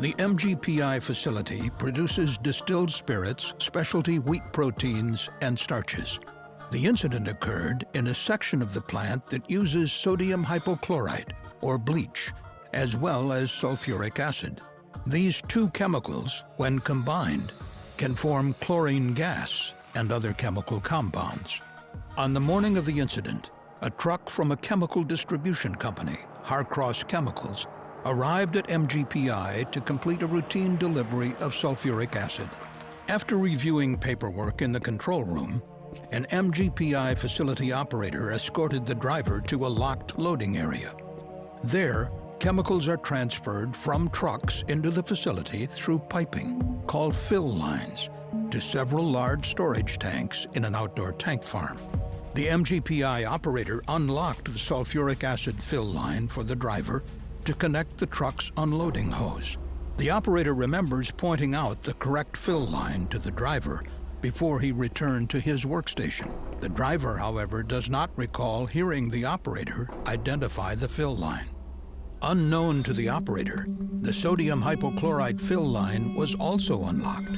The MGPI facility produces distilled spirits, specialty wheat proteins, and starches. The incident occurred in a section of the plant that uses sodium hypochlorite, or bleach, as well as sulfuric acid. These two chemicals, when combined, can form chlorine gas and other chemical compounds. On the morning of the incident, a truck from a chemical distribution company, Harcross Chemicals, arrived at MGPI to complete a routine delivery of sulfuric acid. After reviewing paperwork in the control room, an MGPI facility operator escorted the driver to a locked loading area. There, chemicals are transferred from trucks into the facility through piping, called fill lines, to several large storage tanks in an outdoor tank farm. The MGPI operator unlocked the sulfuric acid fill line for the driver to connect the truck's unloading hose. The operator remembers pointing out the correct fill line to the driver before he returned to his workstation. The driver, however, does not recall hearing the operator identify the fill line. Unknown to the operator, the sodium hypochlorite fill line was also unlocked,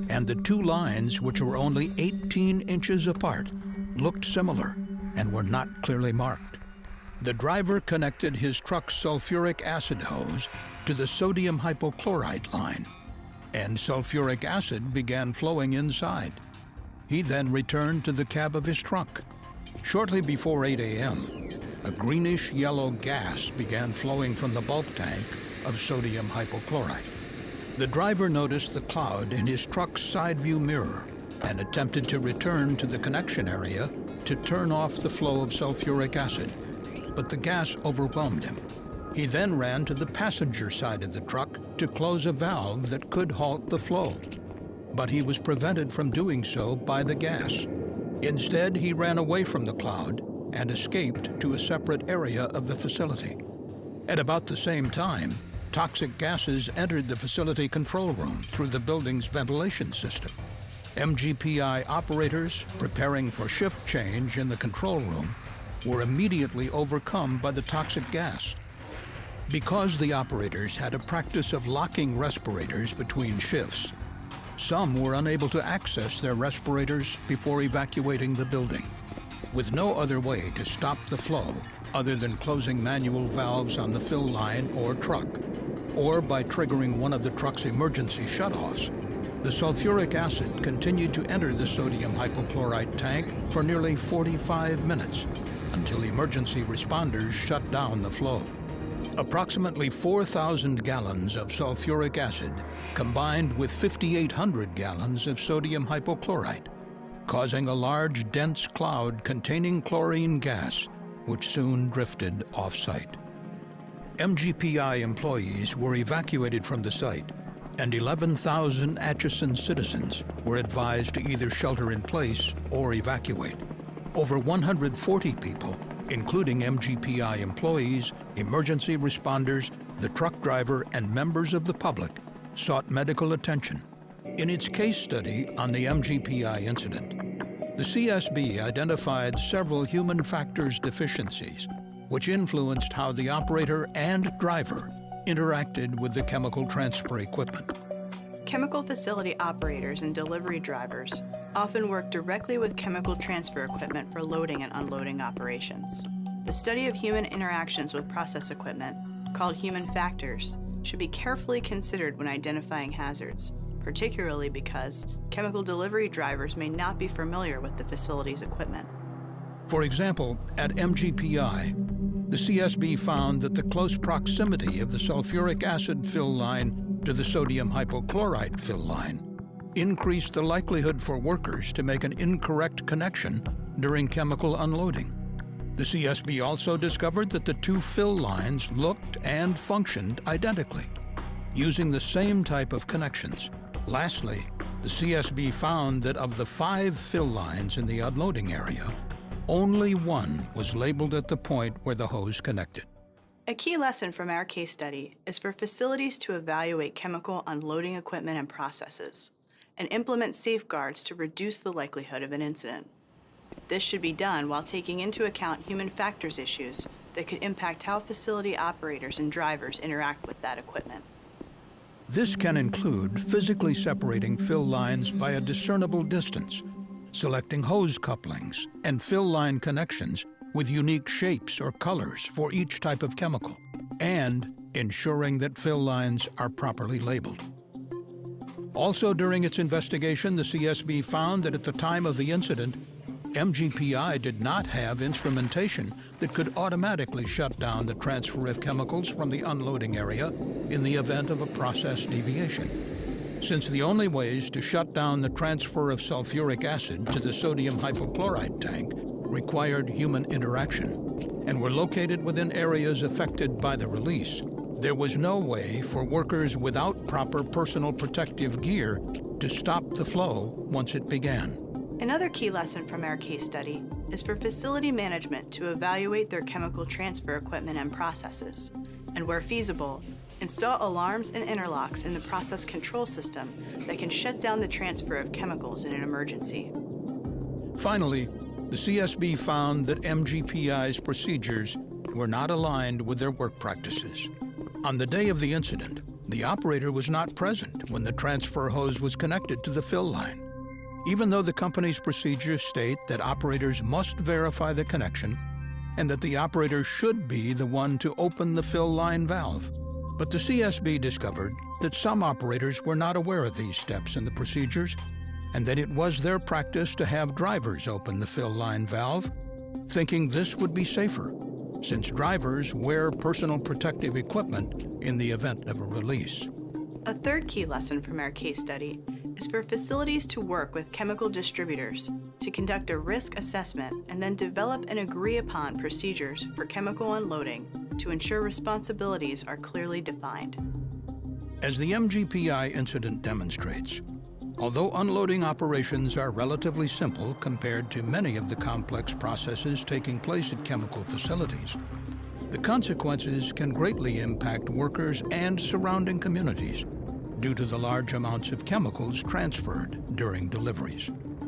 and the two lines, which were only 18 inches apart, looked similar and were not clearly marked. The driver connected his truck's sulfuric acid hose to the sodium hypochlorite line, and sulfuric acid began flowing inside. He then returned to the cab of his truck. Shortly before 8 a.m., a greenish-yellow gas began flowing from the bulk tank of sodium hypochlorite. The driver noticed the cloud in his truck's side view mirror and attempted to return to the connection area to turn off the flow of sulfuric acid, but the gas overwhelmed him. He then ran to the passenger side of the truck to close a valve that could halt the flow, but he was prevented from doing so by the gas. Instead, he ran away from the cloud and escaped to a separate area of the facility. At about the same time, toxic gases entered the facility control room through the building's ventilation system. MGPI operators, preparing for shift change in the control room, were immediately overcome by the toxic gas. Because the operators had a practice of locking respirators between shifts, some were unable to access their respirators before evacuating the building. With no other way to stop the flow other than closing manual valves on the fill line or truck, or by triggering one of the truck's emergency shutoffs, the sulfuric acid continued to enter the sodium hypochlorite tank for nearly 45 minutes until emergency responders shut down the flow. Approximately 4,000 gallons of sulfuric acid combined with 5,800 gallons of sodium hypochlorite, causing a large, dense cloud containing chlorine gas, which soon drifted off-site. MGPI employees were evacuated from the site, and 11,000 Atchison citizens were advised to either shelter in place or evacuate. Over 140 people, including MGPI employees, emergency responders, the truck driver, and members of the public, sought medical attention. In its case study on the MGPI incident, the CSB identified several human factors deficiencies, which influenced how the operator and driver interacted with the chemical transfer equipment. Chemical facility operators and delivery drivers often work directly with chemical transfer equipment for loading and unloading operations. The study of human interactions with process equipment, called human factors, should be carefully considered when identifying hazards, particularly because chemical delivery drivers may not be familiar with the facility's equipment. For example, at MGPI, the CSB found that the close proximity of the sulfuric acid fill line to the sodium hypochlorite fill line increased the likelihood for workers to make an incorrect connection during chemical unloading. The CSB also discovered that the two fill lines looked and functioned identically, using the same type of connections. Lastly, the CSB found that of the 5 fill lines in the unloading area, only one was labeled at the point where the hose connected. A key lesson from our case study is for facilities to evaluate chemical unloading equipment and processes, and implement safeguards to reduce the likelihood of an incident. This should be done while taking into account human factors issues that could impact how facility operators and drivers interact with that equipment. This can include physically separating fill lines by a discernible distance, selecting hose couplings and fill line connections with unique shapes or colors for each type of chemical, and ensuring that fill lines are properly labeled. Also during its investigation, the CSB found that at the time of the incident, MGPI did not have instrumentation that could automatically shut down the transfer of chemicals from the unloading area in the event of a process deviation, since the only ways to shut down the transfer of sulfuric acid to the sodium hypochlorite tank required human interaction and were located within areas affected by the release. There was no way for workers without proper personal protective gear to stop the flow once it began. Another key lesson from our case study is for facility management to evaluate their chemical transfer equipment and processes, and where feasible, install alarms and interlocks in the process control system that can shut down the transfer of chemicals in an emergency. Finally, the CSB found that MGPI's procedures were not aligned with their work practices. On the day of the incident, the operator was not present when the transfer hose was connected to the fill line. Even though the company's procedures state that operators must verify the connection and that the operator should be the one to open the fill line valve. But the CSB discovered that some operators were not aware of these steps in the procedures and that it was their practice to have drivers open the fill line valve, thinking this would be safer, since drivers wear personal protective equipment in the event of a release. A third key lesson from our case study is for facilities to work with chemical distributors to conduct a risk assessment and then develop and agree upon procedures for chemical unloading to ensure responsibilities are clearly defined. As the MGPI incident demonstrates, although unloading operations are relatively simple compared to many of the complex processes taking place at chemical facilities, the consequences can greatly impact workers and surrounding communities due to the large amounts of chemicals transferred during deliveries.